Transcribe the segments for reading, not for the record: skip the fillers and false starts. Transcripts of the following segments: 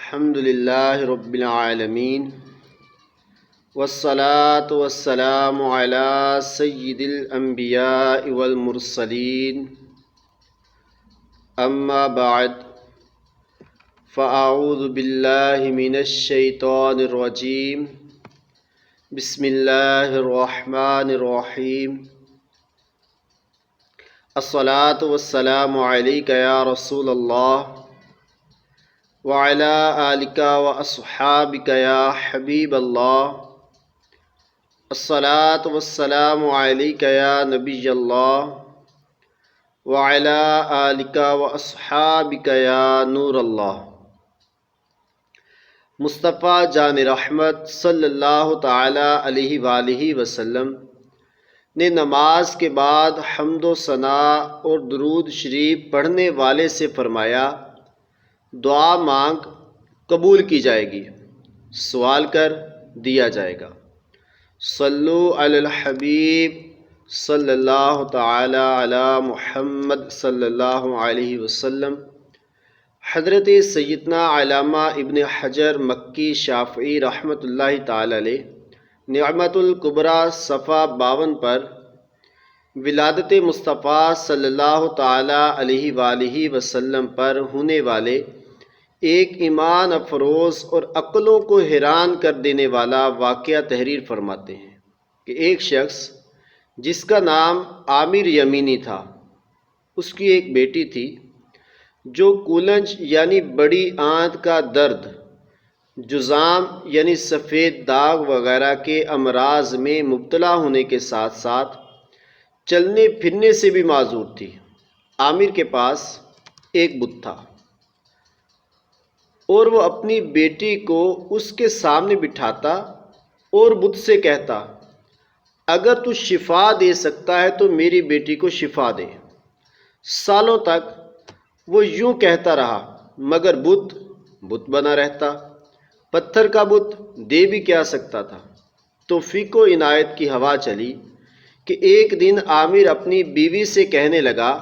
الحمد للہ رب العالمین والصلاة والسلام علی سید الانبیاء والمرسلین اما بعد فاعوذ باللہ من الشیطان الرجیم بسم اللہ الرحمن الرحیم الصلاة والسلام علیک یا رسول اللہ وعلى آلك وأصحابك يا حبيب الله الصلاة والسلام عليك يا نبي الله وعلى آلك وأصحابك يا نور الله مصطفیٰ جان رحمت صلی اللہ تعالی علیہ وآلہ وسلم نے نماز کے بعد حمد و ثنا اور درود شریف پڑھنے والے سے فرمایا، دعا مانگ قبول کی جائے گی، سوال کر دیا جائے گا۔ صلو علی الحبیب صلی اللہ تعالی علی محمد صلی اللہ علیہ وسلم۔ حضرت سیدنا علامہ ابن حجر مکی شافعی رحمۃ اللہ تعالی علیہ نعمت الکبریٰ صفحہ 52 پر ولادت مصطفیٰ صلی اللہ تعالی علیہ وآلہ وسلم پر ہونے والے ایک ایمان افروز اور عقلوں کو حیران کر دینے والا واقعہ تحریر فرماتے ہیں کہ ایک شخص جس کا نام عامر یمینی تھا، اس کی ایک بیٹی تھی جو کولنج یعنی بڑی آنت کا درد، جذام یعنی سفید داغ وغیرہ کے امراض میں مبتلا ہونے کے ساتھ ساتھ چلنے پھرنے سے بھی معذور تھی۔ عامر کے پاس ایک بت تھا اور وہ اپنی بیٹی کو اس کے سامنے بٹھاتا اور بت سے کہتا، اگر تو شفا دے سکتا ہے تو میری بیٹی کو شفا دے۔ سالوں تک وہ یوں کہتا رہا مگر بت بنا رہتا۔ پتھر کا بت دے بھی کیا سکتا تھا۔ توفیق و عنایت کی ہوا چلی کہ ایک دن عامر اپنی بیوی سے کہنے لگا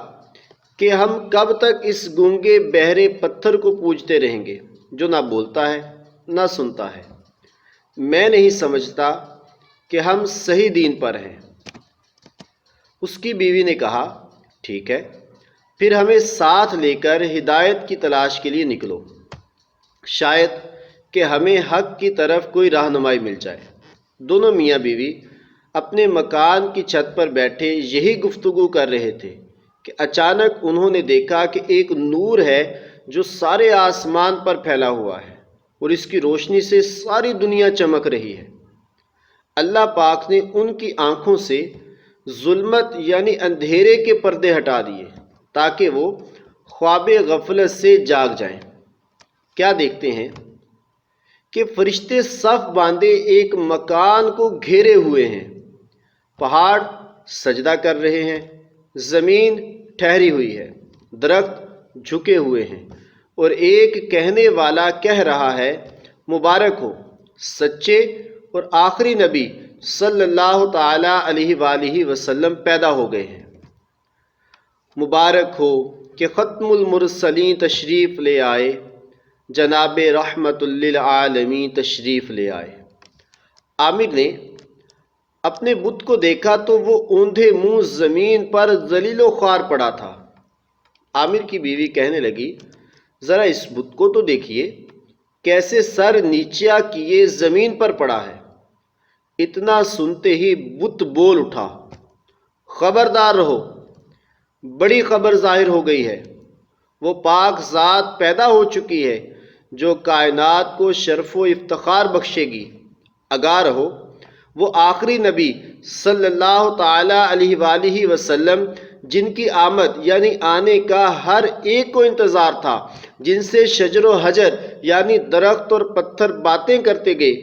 کہ ہم کب تک اس گونگے بہرے پتھر کو پوجتے رہیں گے جو نہ بولتا ہے نہ سنتا ہے؟ میں نہیں سمجھتا کہ ہم صحیح دین پر ہیں۔ اس کی بیوی نے کہا، ٹھیک ہے، پھر ہمیں ساتھ لے کر ہدایت کی تلاش کے لیے نکلو، شاید کہ ہمیں حق کی طرف کوئی رہنمائی مل جائے۔ دونوں میاں بیوی اپنے مکان کی چھت پر بیٹھے یہی گفتگو کر رہے تھے کہ اچانک انہوں نے دیکھا کہ ایک نور ہے جو سارے آسمان پر پھیلا ہوا ہے اور اس کی روشنی سے ساری دنیا چمک رہی ہے۔ اللہ پاک نے ان کی آنکھوں سے ظلمت یعنی اندھیرے کے پردے ہٹا دیے تاکہ وہ خواب غفلت سے جاگ جائیں۔ کیا دیکھتے ہیں کہ فرشتے صف باندھے ایک مکان کو گھیرے ہوئے ہیں، پہاڑ سجدہ کر رہے ہیں، زمین ٹھہری ہوئی ہے، درخت جھکے ہوئے ہیں، اور ایک کہنے والا کہہ رہا ہے، مبارک ہو، سچے اور آخری نبی صلی اللہ تعالی علیہ وآلہ وسلم پیدا ہو گئے ہیں۔ مبارک ہو کہ ختم المرسلین تشریف لے آئے، جناب رحمت للعالمین تشریف لے آئے۔ عامر نے اپنے بت کو دیکھا تو وہ اوندھے منہ زمین پر ذلیل و خوار پڑا تھا۔ عامر کی بیوی کہنے لگی، ذرا اس بت کو تو دیکھیے، کیسے سر نیچا کیے زمین پر پڑا ہے۔ اتنا سنتے ہی بت بول اٹھا، خبردار رہو، بڑی خبر ظاہر ہو گئی ہے۔ وہ پاک ذات پیدا ہو چکی ہے جو کائنات کو شرف و افتخار بخشے گی۔ آگاہ رہو، وہ آخری نبی صلی اللہ تعالی علیہ وآلہ وسلم جن کی آمد یعنی آنے کا ہر ایک کو انتظار تھا، جن سے شجر و حجر یعنی درخت اور پتھر باتیں کرتے گئے،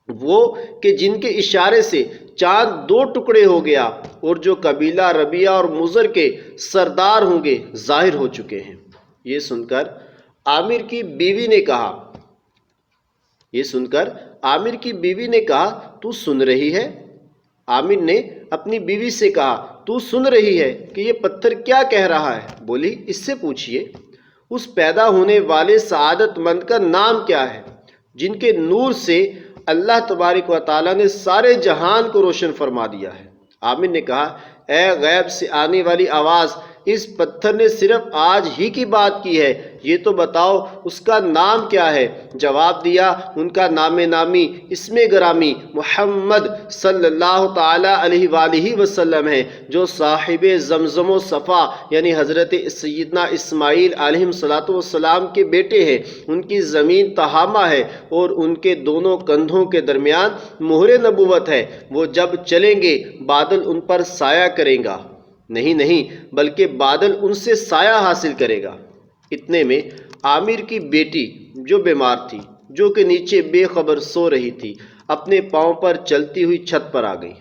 وہ کہ جن کے اشارے سے چاند 2 ٹکڑے ہو گیا اور جو قبیلہ ربیہ اور مضر کے سردار ہوں گے ظاہر ہو چکے ہیں۔ یہ سن کر عامر کی بیوی نے کہا، تو سن رہی ہے؟ عامر نے اپنی بیوی سے کہا، تو سن رہی ہے کہ یہ پتھر کیا کہہ رہا ہے؟ بولی، اس سے پوچھئے۔ اس پیدا ہونے والے سعادت مند کا نام کیا ہے جن کے نور سے اللہ تبارک و تعالیٰ نے سارے جہان کو روشن فرما دیا ہے؟ عامر نے کہا، اے غیب سے آنے والی آواز، اس پتھر نے صرف آج ہی کی بات کی ہے، یہ تو بتاؤ اس کا نام کیا ہے؟ جواب دیا، ان کا نام نامی، اسم گرامی محمد صلی اللہ تعالیٰ علیہ وآلہ وسلم ہے، جو صاحب زمزم و صفا یعنی حضرت سیدنا اسماعیل علیہ السلام کے بیٹے ہیں۔ ان کی زمین تہامہ ہے اور ان کے دونوں کندھوں کے درمیان مہر نبوت ہے۔ وہ جب چلیں گے بادل ان پر سایہ کرے گا، نہیں بلکہ بادل ان سے سایہ حاصل کرے گا۔ اتنے میں عامر کی بیٹی جو بیمار تھی، جو کہ نیچے بے خبر سو رہی تھی، اپنے پاؤں پر چلتی ہوئی چھت پر آ گئی۔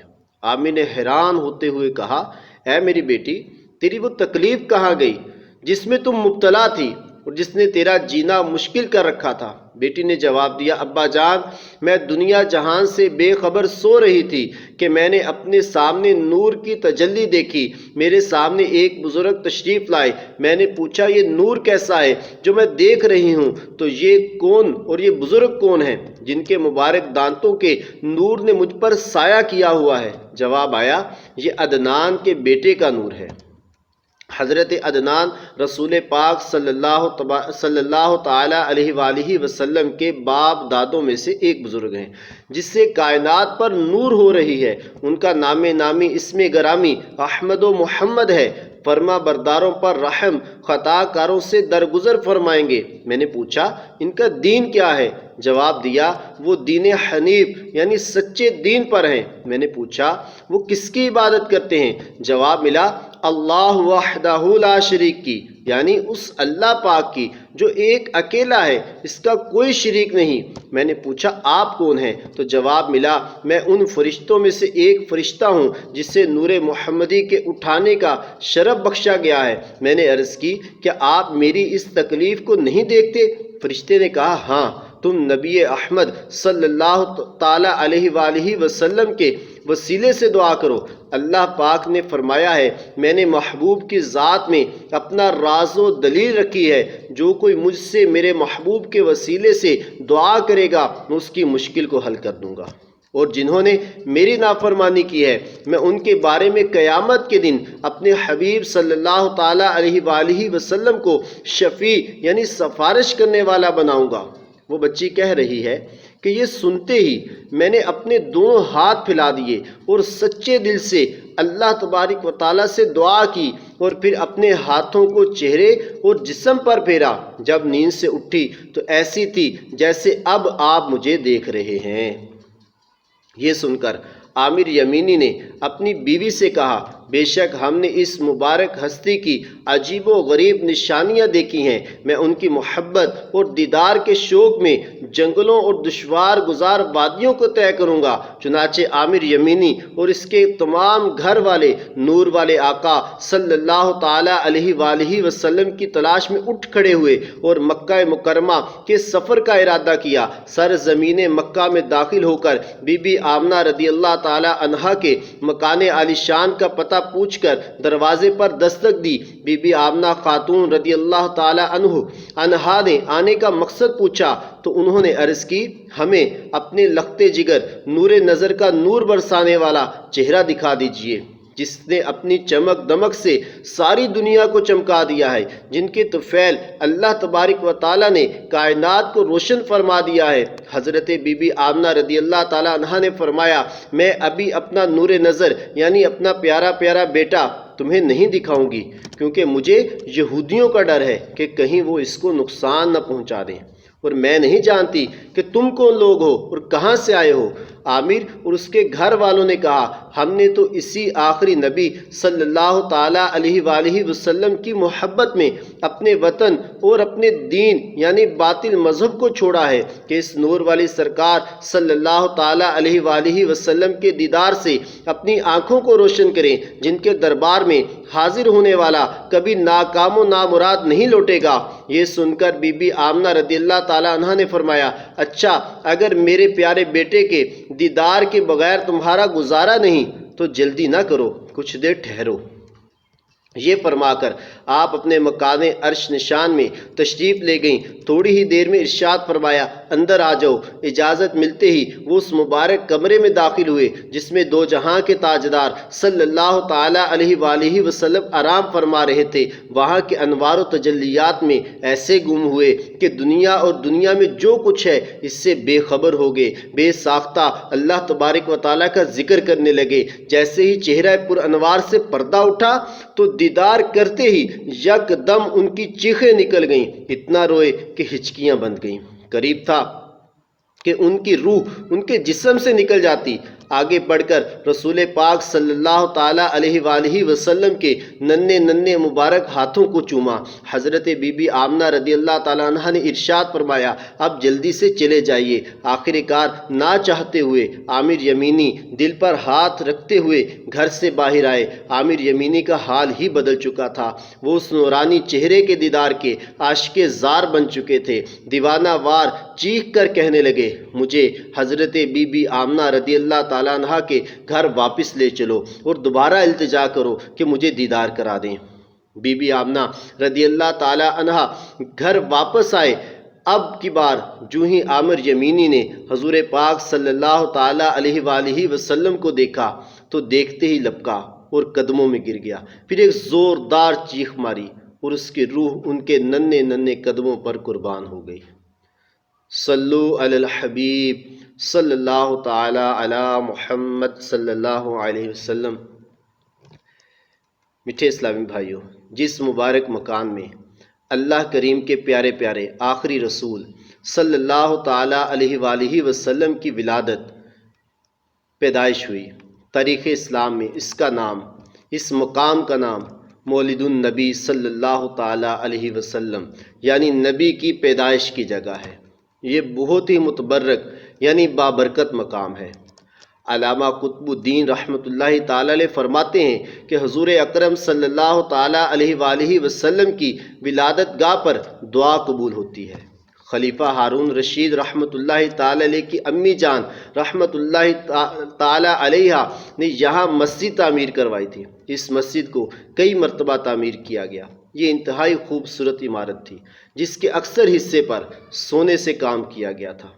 عامر نے حیران ہوتے ہوئے کہا، اے میری بیٹی، تیری وہ تکلیف کہاں گئی جس میں تم مبتلا تھی اور جس نے تیرا جینا مشکل کر رکھا تھا؟ بیٹی نے جواب دیا، ابا جان، میں دنیا جہان سے بے خبر سو رہی تھی کہ میں نے اپنے سامنے نور کی تجلی دیکھی۔ میرے سامنے ایک بزرگ تشریف لائے، میں نے پوچھا، یہ نور کیسا ہے جو میں دیکھ رہی ہوں؟ تو یہ کون اور یہ بزرگ کون ہیں جن کے مبارک دانتوں کے نور نے مجھ پر سایہ کیا ہوا ہے؟ جواب آیا، یہ عدنان کے بیٹے کا نور ہے۔ حضرت عدنان رسول پاک صلی اللہ تعالیٰ علیہ وآلہ وسلم کے باپ دادوں میں سے ایک بزرگ ہیں جس سے کائنات پر نور ہو رہی ہے۔ ان کا نام نامی، اسم گرامی احمد و محمد ہے۔ فرما برداروں پر رحم، خطا کاروں سے درگزر فرمائیں گے۔ میں نے پوچھا، ان کا دین کیا ہے؟ جواب دیا، وہ دین حنیف یعنی سچے دین پر ہیں۔ میں نے پوچھا، وہ کس کی عبادت کرتے ہیں؟ جواب ملا، اللہ وحدہ لا شریک کی، یعنی اس اللہ پاک کی جو ایک اکیلا ہے، اس کا کوئی شریک نہیں۔ میں نے پوچھا، آپ کون ہیں؟ تو جواب ملا، میں ان فرشتوں میں سے ایک فرشتہ ہوں جسے نور محمدی کے اٹھانے کا شرف بخشا گیا ہے۔ میں نے عرض کی، کیا آپ میری اس تکلیف کو نہیں دیکھتے؟ فرشتے نے کہا، ہاں، تم نبی احمد صلی اللہ تعالیٰ علیہ وآلہ وسلم کے وسیلے سے دعا کرو۔ اللہ پاک نے فرمایا ہے، میں نے محبوب کی ذات میں اپنا راز و دلیل رکھی ہے، جو کوئی مجھ سے میرے محبوب کے وسیلے سے دعا کرے گا میں اس کی مشکل کو حل کر دوں گا، اور جنہوں نے میری نافرمانی کی ہے میں ان کے بارے میں قیامت کے دن اپنے حبیب صلی اللہ تعالیٰ علیہ وآلہ وسلم کو شفیع یعنی سفارش کرنے والا بناؤں گا۔ وہ بچی کہہ رہی ہے کہ یہ سنتے ہی میں نے اپنے دونوں ہاتھ پھیلا دیے اور سچے دل سے اللہ تبارک و تعالیٰ سے دعا کی، اور پھر اپنے ہاتھوں کو چہرے اور جسم پر پھیرا۔ جب نیند سے اٹھی تو ایسی تھی جیسے اب آپ مجھے دیکھ رہے ہیں۔ یہ سن کر عامر یمینی نے اپنی بیوی سے کہا، بے شک ہم نے اس مبارک ہستی کی عجیب و غریب نشانیاں دیکھی ہیں۔ میں ان کی محبت اور دیدار کے شوق میں جنگلوں اور دشوار گزار وادیوں کو طے کروں گا۔ چنانچہ عامر یمینی اور اس کے تمام گھر والے نور والے آقا صلی اللہ تعالیٰ علیہ وآلہ وسلم کی تلاش میں اٹھ کھڑے ہوئے اور مکہ مکرمہ کے سفر کا ارادہ کیا۔ سرزمین مکہ میں داخل ہو کر بی بی آمنہ رضی اللہ تعالیٰ عنہا کے مکان عالی شان کا پتہ پوچھ کر دروازے پر دستک دی۔ بی بی آمنہ خاتون رضی اللہ تعالیٰ عنہا نے آنے کا مقصد پوچھا تو انہوں نے عرض کی، ہمیں اپنے لخت جگر نور نظر کا نور برسانے والا چہرہ دکھا دیجئے، جس نے اپنی چمک دمک سے ساری دنیا کو چمکا دیا ہے، جن کے طفیل اللہ تبارک و تعالیٰ نے کائنات کو روشن فرما دیا ہے۔ حضرت بی بی آمنہ رضی اللہ تعالیٰ عنہا نے فرمایا، میں ابھی اپنا نور نظر یعنی اپنا پیارا پیارا بیٹا تمہیں نہیں دکھاؤں گی، کیونکہ مجھے یہودیوں کا ڈر ہے کہ کہیں وہ اس کو نقصان نہ پہنچا دیں، اور میں نہیں جانتی کہ تم کون لوگ ہو اور کہاں سے آئے ہو۔ عامر اور اس کے گھر والوں نے کہا، ہم نے تو اسی آخری نبی صلی اللہ تعالیٰ علیہ وآلہ وسلم کی محبت میں اپنے وطن اور اپنے دین یعنی باطل مذہب کو چھوڑا ہے کہ اس نور والی سرکار صلی اللہ تعالیٰ علیہ وآلہ وسلم کے دیدار سے اپنی آنکھوں کو روشن کریں، جن کے دربار میں حاضر ہونے والا کبھی ناکام و نامراد نہیں لوٹے گا۔ یہ سن کر بی بی آمنہ رضی اللہ تعالیٰ عنہ نے فرمایا، اچھا، اگر میرے پیارے بیٹے کے دیدار کے بغیر تمہارا گزارا نہیں تو جلدی نہ کرو، کچھ دیر ٹھہرو۔ یہ فرما کر آپ اپنے مکان عرش نشان میں تشریف لے گئیں۔ تھوڑی ہی دیر میں ارشاد فرمایا اندر آ جاؤ۔ اجازت ملتے ہی وہ اس مبارک کمرے میں داخل ہوئے جس میں دو جہاں کے تاجدار صلی اللہ تعالیٰ علیہ وآلہ وسلم آرام فرما رہے تھے۔ وہاں کے انوار و تجلیات میں ایسے گم ہوئے کہ دنیا اور دنیا میں جو کچھ ہے اس سے بے خبر ہو گئے۔ بے ساختہ اللہ تبارک و تعالیٰ کا ذکر کرنے لگے۔ جیسے ہی چہرہ پر انوار سے پردہ اٹھا تو دیدار کرتے ہی یک دم ان کی چیخیں نکل گئیں، اتنا روئے کہ ہچکیاں بند گئیں۔ قریب تھا کہ ان کی روح ان کے جسم سے نکل جاتی۔ آگے بڑھ کر رسول پاک صلی اللہ تعالیٰ علیہ وآلہ وسلم کے ننھے ننھے مبارک ہاتھوں کو چوما۔ حضرت بی بی آمنہ رضی اللہ تعالیٰ عنہ نے ارشاد فرمایا اب جلدی سے چلے جائیے۔ آخر کار نہ چاہتے ہوئے عامر یمینی دل پر ہاتھ رکھتے ہوئے گھر سے باہر آئے۔ عامر یمینی کا حال ہی بدل چکا تھا۔ وہ اس نورانی چہرے کے دیدار کے عاشق زار بن چکے تھے۔ دیوانہ وار چیخ کر کہنے لگے مجھے حضرت بی بی آمنہ رضی اللہ تعالیٰ عنہ کے گھر واپس لے چلو اور دوبارہ التجا کرو کہ مجھے دیدار کرا دیں۔ بی بی آمنہ رضی اللہ تعالیٰ عنہ گھر واپس آئے۔ اب کی بار جو ہی عامر یمینی نے حضور پاک صلی اللہ تعالیٰ علیہ وآلہ وسلم کو دیکھا تو دیکھتے ہی لپکا اور قدموں میں گر گیا۔ پھر ایک زوردار چیخ ماری اور اس کی روح ان کے ننھے ننھے قدموں پر قربان ہو گئی۔ صلو علی الحبیب صلی اللہ تعالی علی محمد صلی اللہ علیہ وسلم۔ میٹھے اسلامی بھائیوں، جس مبارک مکان میں اللہ کریم کے پیارے پیارے آخری رسول صلی اللہ تعالی علیہ وآلہ وسلم کی ولادت پیدائش ہوئی، تاریخ اسلام میں اس کا نام، اس مقام کا نام مولد النبی صلی اللہ تعالی علیہ وسلم یعنی نبی کی پیدائش کی جگہ ہے۔ یہ بہت ہی متبرک یعنی بابرکت مقام ہے۔ علامہ قطب الدین رحمۃ اللہ تعالی علیہ فرماتے ہیں کہ حضور اکرم صلی اللہ تعالی علیہ وآلہ وسلم کی ولادت گاہ پر دعا قبول ہوتی ہے۔ خلیفہ ہارون رشید رحمۃ اللہ تعالی علیہ کی امی جان رحمۃ اللہ تعالی علیہ نے یہاں مسجد تعمیر کروائی تھی۔ اس مسجد کو کئی مرتبہ تعمیر کیا گیا۔ یہ انتہائی خوبصورت عمارت تھی جس کے اکثر حصے پر سونے سے کام کیا گیا تھا۔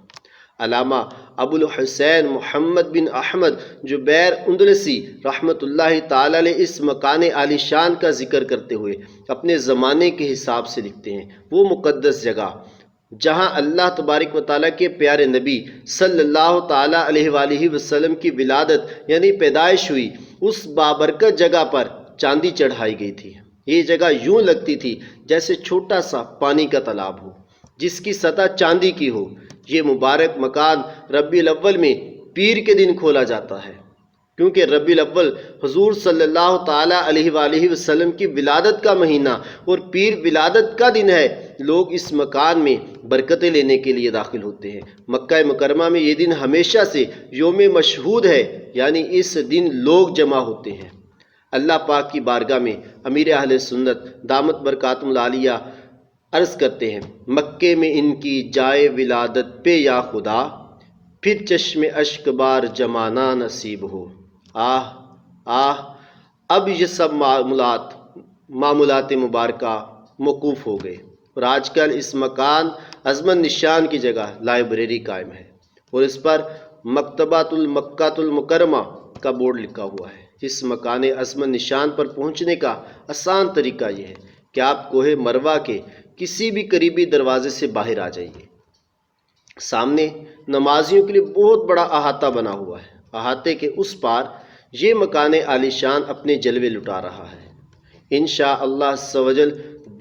علامہ ابو الحسین محمد بن احمد جبیر اندلسی رحمۃ اللہ تعالی علیہ اس مکان عالی شان کا ذکر کرتے ہوئے اپنے زمانے کے حساب سے لکھتے ہیں وہ مقدس جگہ جہاں اللہ تبارک و تعالیٰ کے پیارے نبی صلی اللہ تعالیٰ علیہ وآلہ وسلم کی ولادت یعنی پیدائش ہوئی، اس بابرکت جگہ پر چاندی چڑھائی گئی تھی۔ یہ جگہ یوں لگتی تھی جیسے چھوٹا سا پانی کا تالاب ہو جس کی سطح چاندی کی ہو۔ یہ مبارک مکان ربیع الاول میں پیر کے دن کھولا جاتا ہے، کیونکہ ربیع الاول حضور صلی اللہ تعالیٰ علیہ وآلہ وسلم کی ولادت کا مہینہ اور پیر ولادت کا دن ہے۔ لوگ اس مکان میں برکتیں لینے کے لیے داخل ہوتے ہیں۔ مکہ مکرمہ میں یہ دن ہمیشہ سے یوم مشہود ہے، یعنی اس دن لوگ جمع ہوتے ہیں۔ اللہ پاک کی بارگاہ میں امیر اہل سنت دامت برکاتہم العالیہ عرض کرتے ہیں مکے میں ان کی جائے ولادت پہ یا خدا، پھر چشم اشک بار جمانا نصیب ہو۔ آہ آہ اب یہ سب معمولات مبارکہ موقوف ہو گئے اور آج کل اس مکان عظمت نشان کی جگہ لائبریری قائم ہے اور اس پر مکتبۃ المکۃ المکرمہ کا بورڈ لکھا ہوا ہے۔ اس مکان عظمت نشان پر پہنچنے کا آسان طریقہ یہ ہے کہ آپ کوہ مروہ کے کسی بھی قریبی دروازے سے باہر آ جائیے۔ سامنے نمازیوں کے لیے بہت بڑا احاطہ بنا ہوا ہے۔ احاطے کے اس پار یہ مکان عالی شان اپنے جلوے لٹا رہا ہے۔ انشاءاللہ عز و جل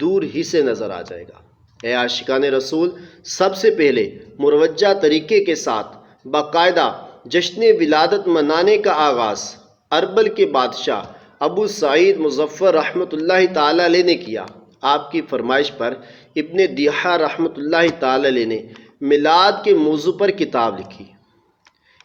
دور ہی سے نظر آ جائے گا۔ اے عاشقان رسول، سب سے پہلے مروجہ طریقے کے ساتھ باقاعدہ جشن ولادت منانے کا آغاز اربل کے بادشاہ ابو سعید مظفر رحمۃ اللہ تعالی علیہ نے کیا۔ آپ کی فرمائش پر ابن دیحہ رحمۃ اللہ تعالی علیہ نے میلاد کے موضوع پر کتاب لکھی۔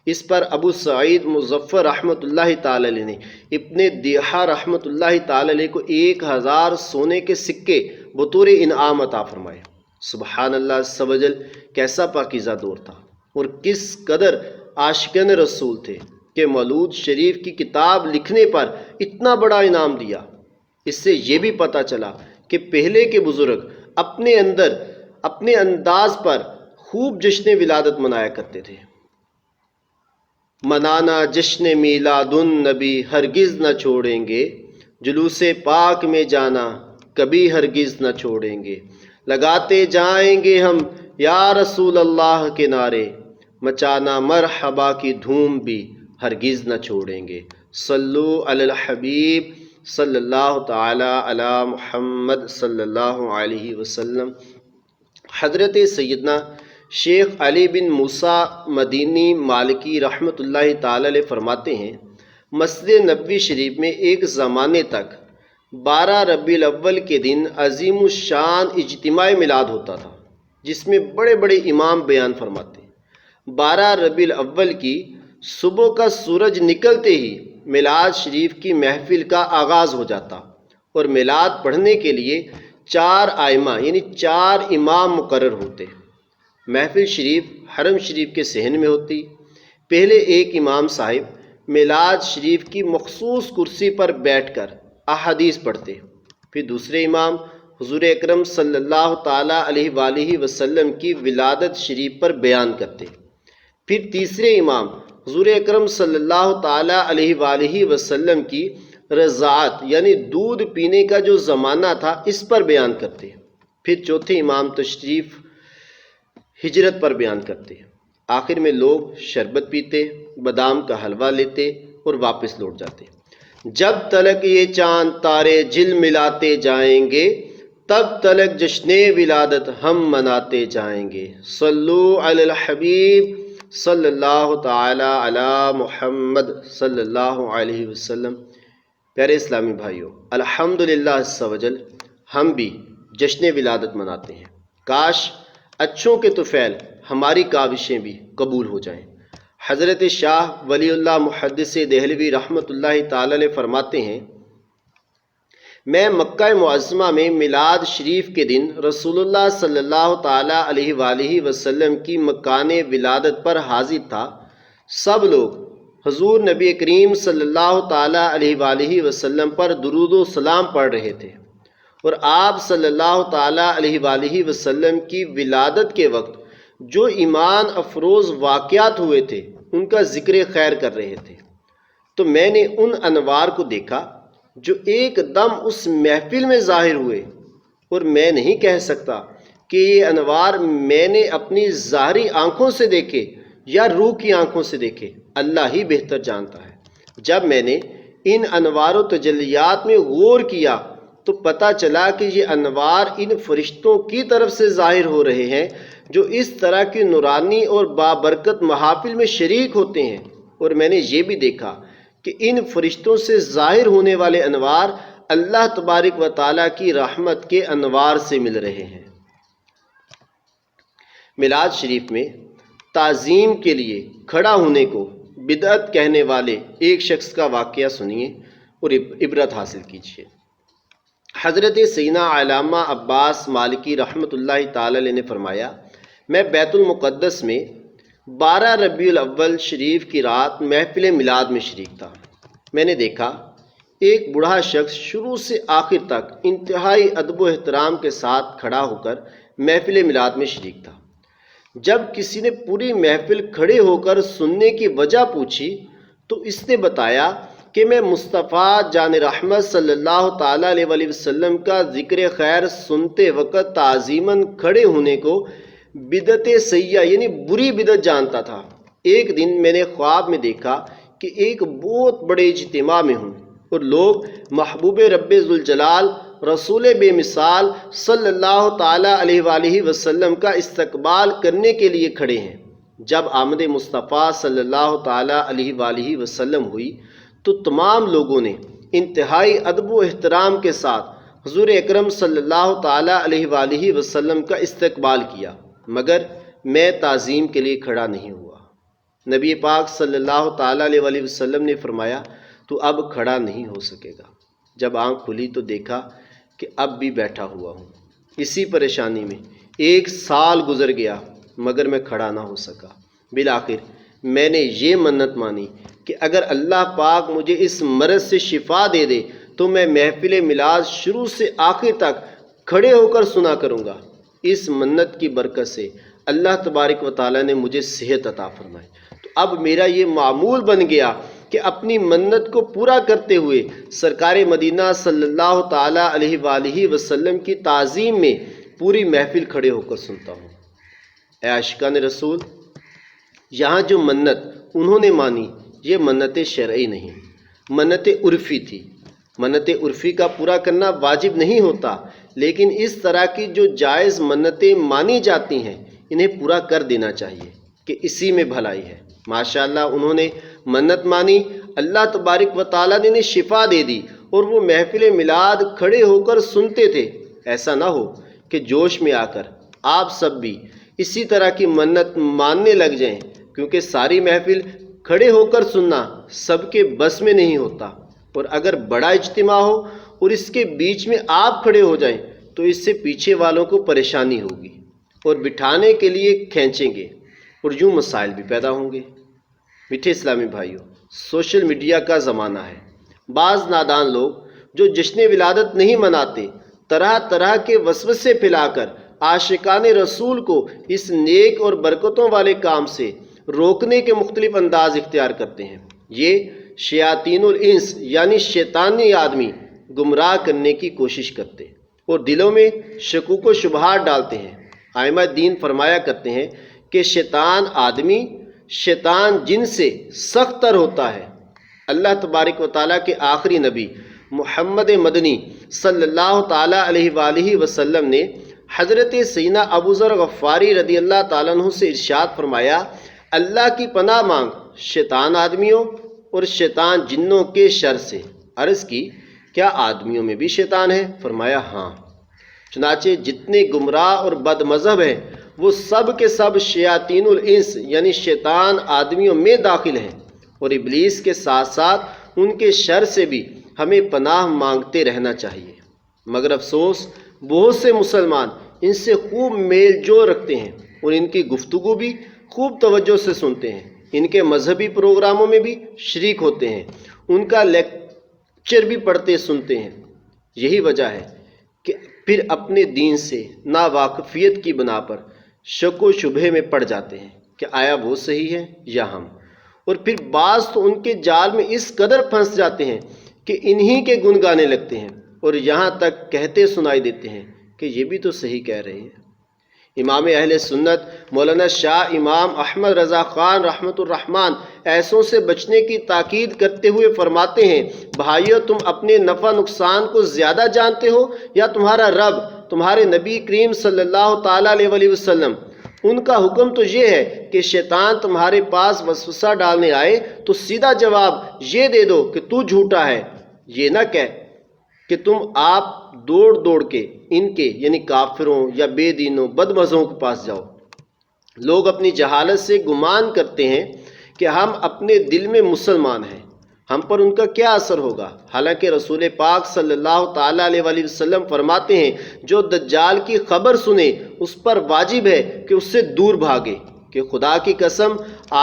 اس پر ابو سعید مظفر رحمۃ اللہ تعالی علیہ نے ابن دیحہ رحمۃ اللہ تعالی علیہ کو 1000 سونے کے سکے بطور انعام عطا فرمائے۔ سبحان اللہ عز و جل، کیسا پاکیزہ دور تھا اور کس قدر عاشقان رسول تھے کہ مولود شریف کی کتاب لکھنے پر اتنا بڑا انعام دیا۔ اس سے یہ بھی پتہ چلا کہ پہلے کے بزرگ اپنے انداز پر خوب جشن ولادت منایا کرتے تھے۔ منانا جشن میلاد النبی ہرگز نہ چھوڑیں گے، جلوس پاک میں جانا کبھی ہرگز نہ چھوڑیں گے، لگاتے جائیں گے ہم یا رسول اللہ کے نعرے، مچانا مرحبا کی دھوم بھی ہرگز نہ چھوڑیں گے۔ صلو علی الحبیب صلی اللہ تعالی علی محمد صلی اللہ علیہ وسلم۔ حضرت سیدنا شیخ علی بن موسیٰ مدینی مالکی رحمۃ اللہ تعالی علیہ فرماتے ہیں، مسجد نبوی شریف میں ایک زمانے تک 12 ربیع الاول کے دن عظیم الشان اجتماع میلاد ہوتا تھا، جس میں بڑے بڑے امام بیان فرماتے ہیں۔ 12 ربیع الاول کی صبح کا سورج نکلتے ہی میلاد شریف کی محفل کا آغاز ہو جاتا اور میلاد پڑھنے کے لیے 4 ائمہ یعنی 4 امام مقرر ہوتے۔ محفل شریف حرم شریف کے صحن میں ہوتی۔ پہلے ایک امام صاحب میلاد شریف کی مخصوص کرسی پر بیٹھ کر احادیث پڑھتے، پھر دوسرے امام حضور اکرم صلی اللہ تعالیٰ علیہ وآلہ وسلم کی ولادت شریف پر بیان کرتے، پھر تیسرے امام حضور اکرم صلی اللہ تعالیٰ علیہ وآلہ وسلم کی رضاعت یعنی دودھ پینے کا جو زمانہ تھا اس پر بیان کرتے، پھر چوتھے امام تشریف ہجرت پر بیان کرتے، آخر میں لوگ شربت پیتے، بادام کا حلوہ لیتے اور واپس لوٹ جاتے۔ جب تلک یہ چاند تارے جل ملاتے جائیں گے، تب تلک جشن ولادت ہم مناتے جائیں گے۔ صلو علی الحبیب صلی اللہ تعالی علی محمد صلی اللہ علیہ وسلم۔ پیارے اسلامی بھائیوں، الحمدللہ عز و جل ہم بھی جشن ولادت مناتے ہیں۔ کاش اچھوں کے طفیل ہماری کاوشیں بھی قبول ہو جائیں۔ حضرت شاہ ولی اللہ محدث دہلوی رحمۃ اللہ تعالی علیہ فرماتے ہیں، میں مکہ معظمہ میں میلاد شریف کے دن رسول اللہ صلی اللہ تعالیٰ علیہ وآلہ وسلم کی مکان ولادت پر حاضر تھا۔ سب لوگ حضور نبی کریم صلی اللہ تعالیٰ علیہ وآلہ وسلم پر درود و سلام پڑھ رہے تھے اور آپ صلی اللہ تعالیٰ علیہ وآلہ وسلم کی ولادت کے وقت جو ایمان افروز واقعات ہوئے تھے ان کا ذکر خیر کر رہے تھے، تو میں نے ان انوار کو دیکھا جو ایک دم اس محفل میں ظاہر ہوئے، اور میں نہیں کہہ سکتا کہ یہ انوار میں نے اپنی ظاہری آنکھوں سے دیکھے یا روح کی آنکھوں سے دیکھے، اللہ ہی بہتر جانتا ہے۔ جب میں نے ان انوار و تجلیات میں غور کیا تو پتہ چلا کہ یہ انوار ان فرشتوں کی طرف سے ظاہر ہو رہے ہیں جو اس طرح کی نورانی اور بابرکت محافل میں شریک ہوتے ہیں، اور میں نے یہ بھی دیکھا کہ ان فرشتوں سے ظاہر ہونے والے انوار اللہ تبارک و تعالیٰ کی رحمت کے انوار سے مل رہے ہیں۔ میلاد شریف میں تعظیم کے لیے کھڑا ہونے کو بدعت کہنے والے ایک شخص کا واقعہ سنیے اور عبرت حاصل کیجیے۔ حضرت سیدنا علامہ عباس مالکی رحمۃ اللہ تعالی علیہ نے فرمایا، میں بیت المقدس میں 12 ربیع الاول شریف کی رات محفل میلاد میں شریک تھا۔ میں نے دیکھا ایک بوڑھا شخص شروع سے آخر تک انتہائی ادب و احترام کے ساتھ کھڑا ہو کر محفل میلاد میں شریک تھا۔ جب کسی نے پوری محفل کھڑے ہو کر سننے کی وجہ پوچھی تو اس نے بتایا کہ میں مصطفیٰ جان رحمت صلی اللہ تعالیٰ علیہ وآلہ وسلم کا ذکر خیر سنتے وقت تعظیماً کھڑے ہونے کو بدعت سیئہ یعنی بری بدعت جانتا تھا۔ ایک دن میں نے خواب میں دیکھا کہ ایک بہت بڑے اجتماع میں ہوں اور لوگ محبوب رب ذوالجلال رسول بے مثال صلی اللہ تعالیٰ علیہ وآلہ وسلم کا استقبال کرنے کے لیے کھڑے ہیں۔ جب آمد مصطفیٰ صلی اللہ تعالیٰ علیہ وآلہ وسلم ہوئی تو تمام لوگوں نے انتہائی ادب و احترام کے ساتھ حضور اکرم صلی اللہ تعالیٰ علیہ وآلہ وسلم کا استقبال کیا، مگر میں تعظیم کے لیے کھڑا نہیں ہوا۔ نبی پاک صلی اللہ تعالیٰ علیہ وآلہ وسلم نے فرمایا، تو اب کھڑا نہیں ہو سکے گا۔ جب آنکھ کھلی تو دیکھا کہ اب بھی بیٹھا ہوا ہوں۔ اسی پریشانی میں 1 سال گزر گیا مگر میں کھڑا نہ ہو سکا۔ بالآخر میں نے یہ منت مانی کہ اگر اللہ پاک مجھے اس مرض سے شفا دے دے تو میں محفل میلاد شروع سے آخر تک کھڑے ہو کر سنا کروں گا۔ اس منت کی برکت سے اللہ تبارک و تعالیٰ نے مجھے صحت عطا فرمائی۔ تو اب میرا یہ معمول بن گیا کہ اپنی منت کو پورا کرتے ہوئے سرکار مدینہ صلی اللہ تعالیٰ علیہ وآلہ وسلم کی تعظیم میں پوری محفل کھڑے ہو کر سنتا ہوں۔ اے عاشقان رسول، یہاں جو منت انہوں نے مانی یہ منت شرعی نہیں، منت عرفی تھی۔ منت عرفی کا پورا کرنا واجب نہیں ہوتا، لیکن اس طرح کی جو جائز منتیں مانی جاتی ہیں انہیں پورا کر دینا چاہیے کہ اسی میں بھلائی ہے۔ ماشاءاللہ انہوں نے منت مانی، اللہ تبارک و تعالیٰ نے انہیں شفا دے دی اور وہ محفل میلاد کھڑے ہو کر سنتے تھے۔ ایسا نہ ہو کہ جوش میں آ کر آپ سب بھی اسی طرح کی منت ماننے لگ جائیں، کیونکہ ساری محفل کھڑے ہو کر سننا سب کے بس میں نہیں ہوتا، اور اگر بڑا اجتماع ہو اور اس کے بیچ میں آپ کھڑے ہو جائیں تو اس سے پیچھے والوں کو پریشانی ہوگی اور بٹھانے کے لیے کھینچیں گے اور یوں مسائل بھی پیدا ہوں گے۔ میٹھے اسلامی بھائیوں، سوشل میڈیا کا زمانہ ہے۔ بعض نادان لوگ جو جشن ولادت نہیں مناتے طرح طرح کے وسوسے پھیلا کر عاشقان رسول کو اس نیک اور برکتوں والے کام سے روکنے کے مختلف انداز اختیار کرتے ہیں۔ یہ شیاطین الانس یعنی شیطانی آدمی گمراہ کرنے کی کوشش کرتے اور دلوں میں شکوک و شبہات ڈالتے ہیں۔ ائمہ دین فرمایا کرتے ہیں کہ شیطان جن سے سخت تر ہوتا ہے۔ اللہ تبارک و تعالیٰ کے آخری نبی محمد مدنی صلی اللہ تعالیٰ علیہ وآلہ وسلم نے حضرت سیدنا ابو ذر غفاری رضی اللہ تعالیٰ عنہ سے ارشاد فرمایا، اللہ کی پناہ مانگ شیطان آدمیوں اور شیطان جنوں کے شر سے۔ عرض کی، کیا آدمیوں میں بھی شیطان ہے؟ فرمایا ہاں۔ چنانچہ جتنے گمراہ اور بد مذہب ہیں وہ سب کے سب شیاطین الانس یعنی شیطان آدمیوں میں داخل ہیں، اور ابلیس کے ساتھ ساتھ ان کے شر سے بھی ہمیں پناہ مانگتے رہنا چاہیے۔ مگر افسوس بہت سے مسلمان ان سے خوب میل جول رکھتے ہیں اور ان کی گفتگو بھی خوب توجہ سے سنتے ہیں، ان کے مذہبی پروگراموں میں بھی شریک ہوتے ہیں، ان کا لیکچر بھی پڑھتے سنتے ہیں۔ یہی وجہ ہے کہ پھر اپنے دین سے ناواقفیت کی بنا پر شک و شبہے میں پڑ جاتے ہیں کہ آیا وہ صحیح ہے یا ہم، اور پھر بعض تو ان کے جال میں اس قدر پھنس جاتے ہیں کہ انہی کے گن گانے لگتے ہیں اور یہاں تک کہتے سنائی دیتے ہیں کہ یہ بھی تو صحیح کہہ رہے ہیں۔ امام اہل سنت مولانا شاہ امام احمد رضا خان رحمۃ الرحمن ایسوں سے بچنے کی تاکید کرتے ہوئے فرماتے ہیں، بھائیو تم اپنے نفع نقصان کو زیادہ جانتے ہو یا تمہارا رب تمہارے نبی کریم صلی اللہ تعالیٰ علیہ وسلم؟ ان کا حکم تو یہ ہے کہ شیطان تمہارے پاس وسوسہ ڈالنے آئے تو سیدھا جواب یہ دے دو کہ تو جھوٹا ہے، یہ نہ کہہ کہ تم آپ دوڑ دوڑ کے ان کے یعنی کافروں یا بے دینوں بدمزوں کے پاس جاؤ۔ لوگ اپنی جہالت سے گمان کرتے ہیں کہ ہم اپنے دل میں مسلمان ہیں، ہم پر ان کا کیا اثر ہوگا، حالانکہ رسول پاک صلی اللہ تعالیٰ علیہ وسلم فرماتے ہیں جو دجال کی خبر سنے اس پر واجب ہے کہ اس سے دور بھاگے، کہ خدا کی قسم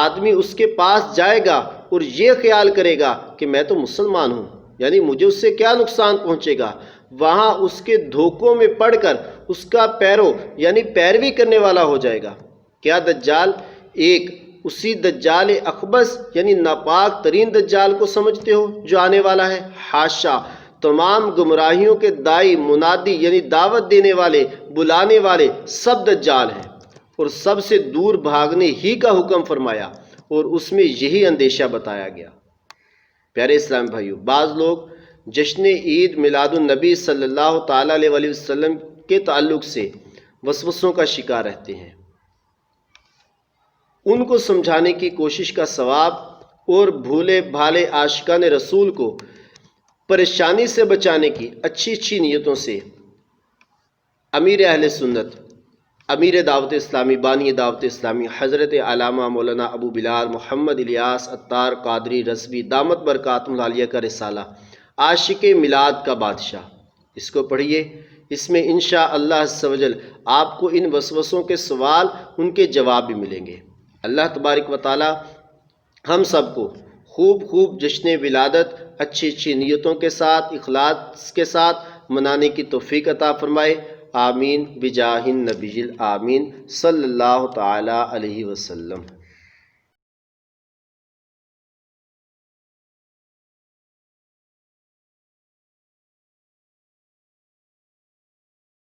آدمی اس کے پاس جائے گا اور یہ خیال کرے گا کہ میں تو مسلمان ہوں، یعنی مجھے اس سے کیا نقصان پہنچے گا، وہاں اس کے دھوکوں میں پڑ کر اس کا پیرو یعنی پیروی کرنے والا ہو جائے گا۔ کیا دجال ایک اسی دجال اخبث یعنی ناپاک ترین دجال کو سمجھتے ہو جو آنے والا ہے؟ حاشا، تمام گمراہیوں کے دائی منادی یعنی دعوت دینے والے بلانے والے سب دجال ہیں، اور سب سے دور بھاگنے ہی کا حکم فرمایا اور اس میں یہی اندیشہ بتایا گیا۔ پیارے اسلام بھائیو، بعض لوگ جشن عید میلاد النبی صلی اللہ تعالیٰ علیہ وسلم کے تعلق سے وسوسوں کا شکار رہتے ہیں۔ ان کو سمجھانے کی کوشش کا ثواب اور بھولے بھالے عاشقان رسول کو پریشانی سے بچانے کی اچھی نیتوں سے امیر اہل سنت، امیر دعوت اسلامی، بانی دعوت اسلامی حضرت علامہ مولانا ابو بلال محمد الیاس عطار قادری رضوی دامت برکاتہم العالیہ کا رسالہ عاشق میلاد کا بادشاہ، اس کو پڑھیے، اس میں انشاءاللہ عز و جل آپ کو ان وسوسوں کے سوال ان کے جواب بھی ملیں گے۔ اللہ تبارک و تعالی ہم سب کو خوب جشن ولادت اچھی نیتوں کے ساتھ اخلاص کے ساتھ منانے کی توفیق عطا فرمائے۔ آمین بجاہ النبی الآمین صلی اللہ تعالی علیہ وسلم۔